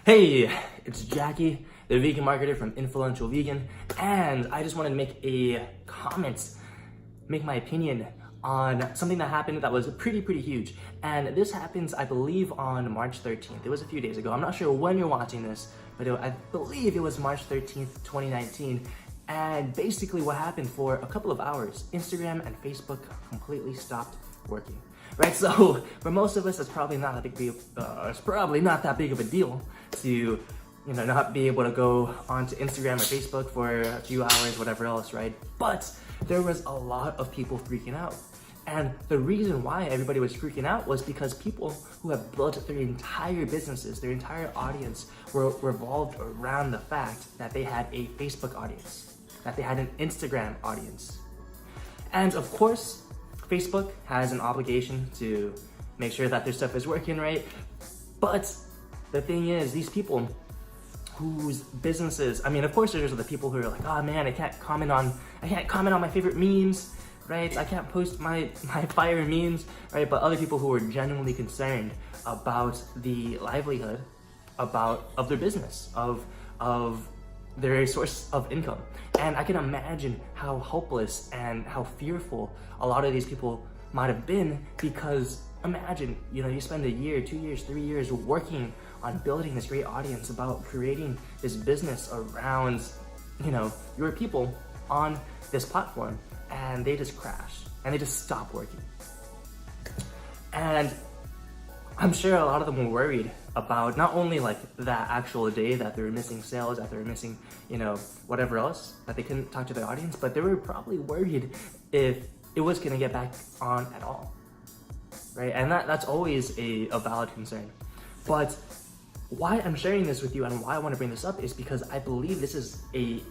Hey, it's Jackie, the vegan marketer from Influential Vegan, and I just wanted to make a comment, make my opinion on something that happened that was pretty huge. And this happens, I believe, on March 13th. It was a few days ago. I'm not sure when you're watching this, but I believe it was March 13th, 2019. And basically what happened, for a couple of hours, Instagram and Facebook completely stopped working. Right, so for most of us, it's probably not that big of a deal to, not be able to go onto Instagram or Facebook for a few hours, whatever else, right? But there was a lot of people freaking out. And the reason why everybody was freaking out was because people who have built their entire businesses, their entire audience, were revolved around the fact that they had a Facebook audience, that they had an Instagram audience. And of course, Facebook has an obligation to make sure that their stuff is working right. But the thing is, these people whose businesses, of course there's the people who are like, oh man, I can't comment on my favorite memes, right? I can't post my fire memes, right? But other people who are genuinely concerned about the livelihood of their business, of their source of income. And I can imagine how hopeless and how fearful a lot of these people might have been, because imagine, you spend a year, 2 years, 3 years working on building this great audience, about creating this business around, your people on this platform, and they just crash and they just stop working. And I'm sure a lot of them were worried about not only like that actual day that they were missing sales, that they were missing, whatever else, that they couldn't talk to their audience, but they were probably worried if it was gonna get back on at all, right? And that's always a valid concern. But why I'm sharing this with you and why I wanna bring this up is because I believe this is a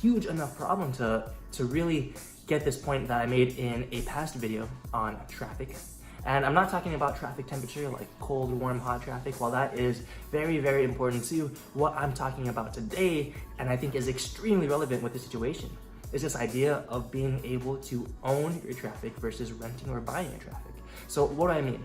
huge enough problem to really get this point that I made in a past video on traffic. And I'm not talking about traffic temperature, like cold, warm, hot traffic. While that is very important too, what I'm talking about today, and I think is extremely relevant with the situation, is this idea of being able to own your traffic versus renting or buying your traffic. So what do I mean?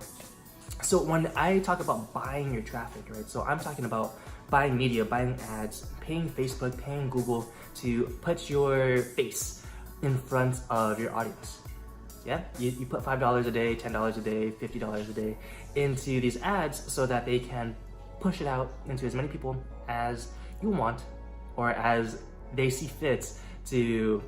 So when I talk about buying your traffic, right? So I'm talking about buying media, buying ads, paying Facebook, paying Google to put your face in front of your audience. Yeah, you put $5 a day, $10 a day, $50 a day into these ads so that they can push it out into as many people as you want, or as they see fit to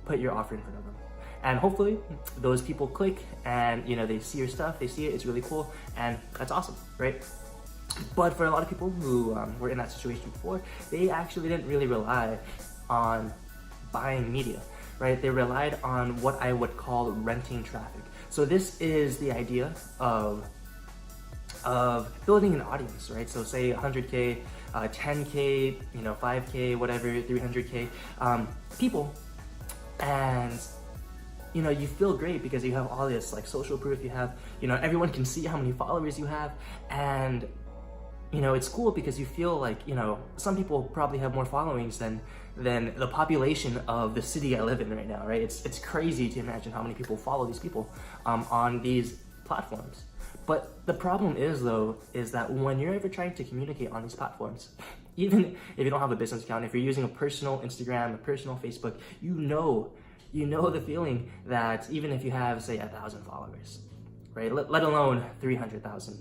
put your offer in front of them. And hopefully those people click and they see your stuff, they see it, it's really cool, and that's awesome, right? But for a lot of people who were in that situation before, they actually didn't really rely on buying media, right? They relied on what I would call renting traffic. So this is the idea of building an audience, right? So say 100K, 10K, 5K, whatever, 300K people, and you feel great because you have all this like social proof. You have, everyone can see how many followers you have, and it's cool because you feel like, some people probably have more followings than the population of the city I live in right now, right? It's crazy to imagine how many people follow these people on these platforms. But the problem is that when you're ever trying to communicate on these platforms, even if you don't have a business account, if you're using a personal Instagram, a personal Facebook, you know the feeling that even if you have, say, 1,000 followers, right? Let alone 300,000.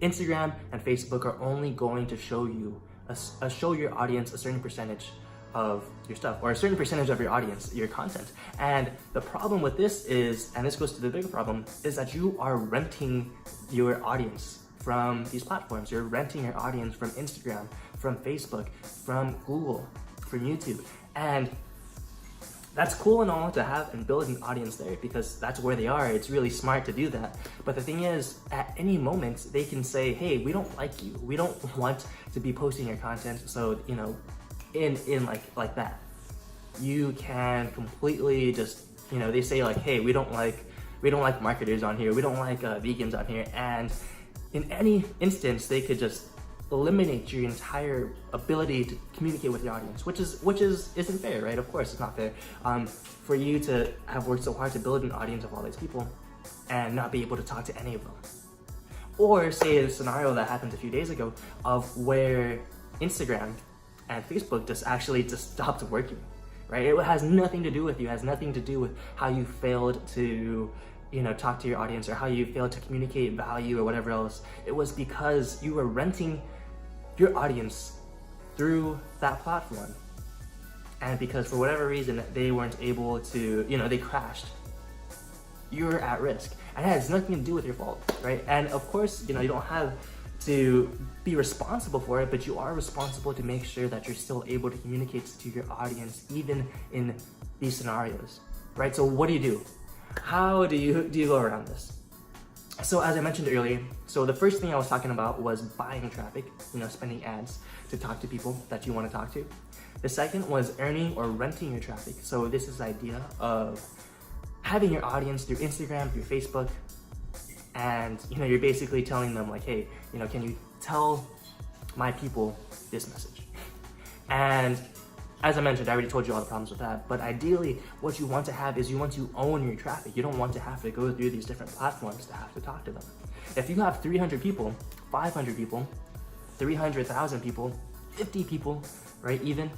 Instagram and Facebook are only going to show you show your audience a certain percentage of your stuff, or a certain percentage of your audience, your content. And the problem with this is, and this goes to the bigger problem, is that you are renting your audience from these platforms. You're renting your audience from Instagram, from Facebook, from Google, from YouTube. And that's cool and all to have and build an audience there, because that's where they are. It's really smart to do that. But the thing is, at any moment, they can say, hey, we don't like you. We don't want to be posting your content. So, in like that, you can completely just, they say like, hey, we don't like marketers on here. We don't like vegans on here. And in any instance, they could just eliminate your entire ability to communicate with your audience, which isn't fair, right? Of course, it's not fair for you to have worked so hard to build an audience of all these people and not be able to talk to any of them. Or say a scenario that happened a few days ago of where Instagram and Facebook just stopped working, right? It has nothing to do with you, it has nothing to do with how you failed to, talk to your audience or how you failed to communicate value or whatever else. It was because you were renting your audience through that platform. And because for whatever reason they weren't able to, they crashed, you're at risk. And it has nothing to do with your fault, right? And of course, you don't have to be responsible for it, but you are responsible to make sure that you're still able to communicate to your audience even in these scenarios, right? So what do? How do you go around this? So as I mentioned earlier, so the first thing I was talking about was buying traffic, spending ads to talk to people that you want to talk to. The second was earning or renting your traffic. So this is the idea of having your audience through Instagram, through Facebook, and you're basically telling them like, hey, can you tell my people this message? And as I mentioned, I already told you all the problems with that, but ideally what you want to have is you want to own your traffic. You don't want to have to go through these different platforms to have to talk to them. If you have 300 people, 500 people, 300,000 people, 50 people, right, even,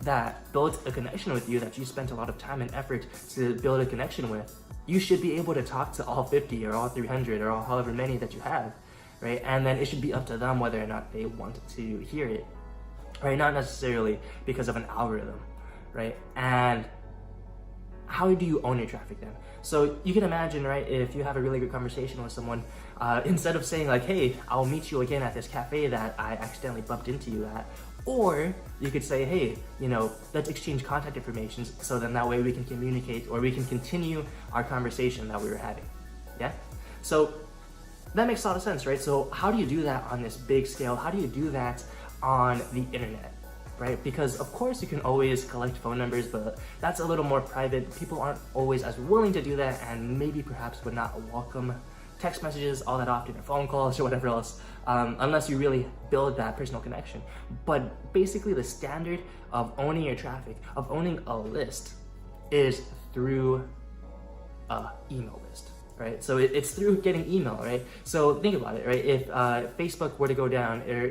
that built a connection with you, that you spent a lot of time and effort to build a connection with, you should be able to talk to all 50 or all 300 or all however many that you have, right? And then it should be up to them whether or not they want to hear it, right? Not necessarily because of an algorithm, right? And how do you own your traffic then? So you can imagine, right, if you have a really good conversation with someone, instead of saying like, hey, I'll meet you again at this cafe that I accidentally bumped into you at, or you could say, hey, let's exchange contact information so then that way we can communicate or we can continue our conversation that we were having, yeah? So that makes a lot of sense, right? So how do you do that on this big scale? How do you do that on the internet, right? Because of course you can always collect phone numbers, but that's a little more private. People aren't always as willing to do that and maybe perhaps would not welcome text messages all that often or phone calls or whatever else, unless you really build that personal connection. But basically the standard of owning your traffic, of owning a list, is through an email list, right? So it's through getting email, right? So think about it, right? If Facebook were to go down, or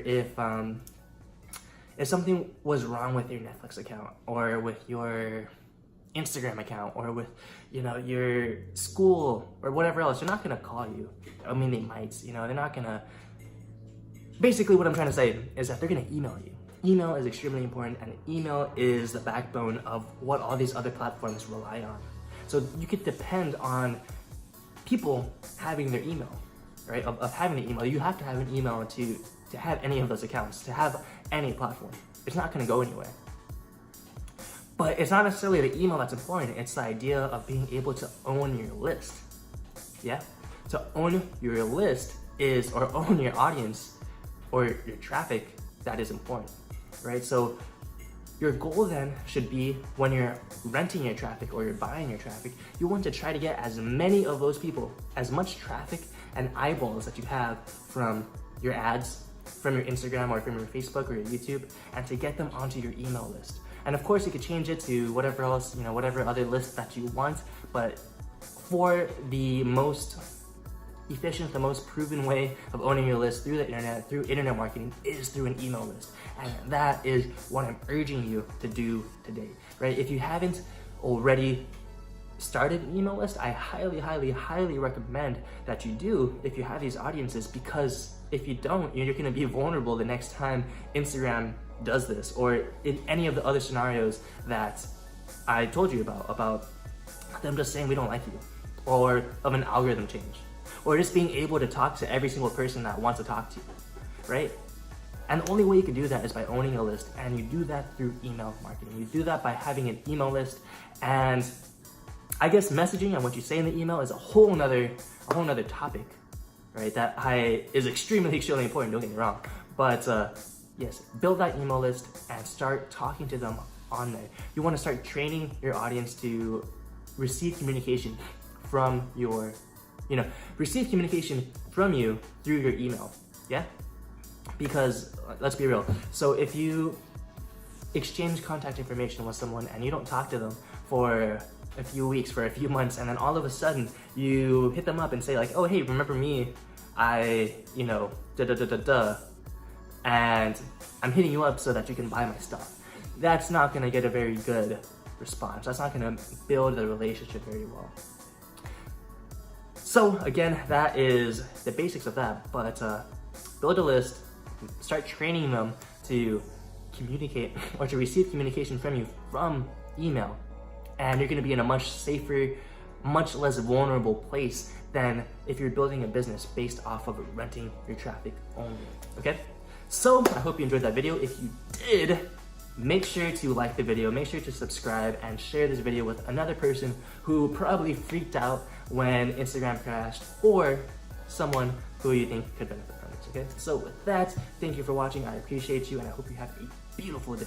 if something was wrong with your Netflix account or with your Instagram account or with your school or whatever else, they're not gonna call you. I mean, they might, they're not gonna. Basically what I'm trying to say is that they're gonna email you. Email is extremely important, and email is the backbone of what all these other platforms rely on. So you could depend on people having their email, right? Of having the email. You have to have an email to have any of those accounts, to have any platform. It's not gonna go anywhere. But it's not necessarily the email that's important, it's the idea of being able to own your list, yeah? To own your list is, or own your audience or your traffic, that is important, right? So your goal then should be, when you're renting your traffic or you're buying your traffic, you want to try to get as many of those people, as much traffic and eyeballs that you have from your ads, from your Instagram or from your Facebook or your YouTube, and to get them onto your email list. And of course you could change it to whatever else, whatever other list that you want, but for the most efficient, the most proven way of owning your list through the internet, through internet marketing, is through an email list. And that is what I'm urging you to do today, right? If you haven't already started an email list, I highly, highly, highly recommend that you do if you have these audiences, because if you don't, you're gonna be vulnerable the next time Instagram does this, or in any of the other scenarios that I told you about them just saying we don't like you, or of an algorithm change, or just being able to talk to every single person that wants to talk to you, right? And the only way you can do that is by owning a list, and you do that through email marketing. You do that by having an email list, and I guess messaging and what you say in the email is a whole nother topic, right? That is extremely, extremely important, don't get me wrong. But yes, build that email list and start talking to them on there. You want to start training your audience to receive communication from your, receive communication from you through your email, yeah? Because let's be real. So if you exchange contact information with someone and you don't talk to them for a few weeks, for a few months, and then all of a sudden you hit them up and say like, oh, hey, remember me? and I'm hitting you up so that you can buy my stuff. That's not gonna get a very good response. That's not gonna build the relationship very well. So again, that is the basics of that, but build a list, start training them to communicate or to receive communication from you from email, and you're gonna be in a much safer, much less vulnerable place than if you're building a business based off of renting your traffic only, okay? So I hope you enjoyed that video. If you did, make sure to like the video, make sure to subscribe, and share this video with another person who probably freaked out when Instagram crashed, or someone who you think could benefit from this, okay? So with that, thank you for watching. I appreciate you, and I hope you have a beautiful day.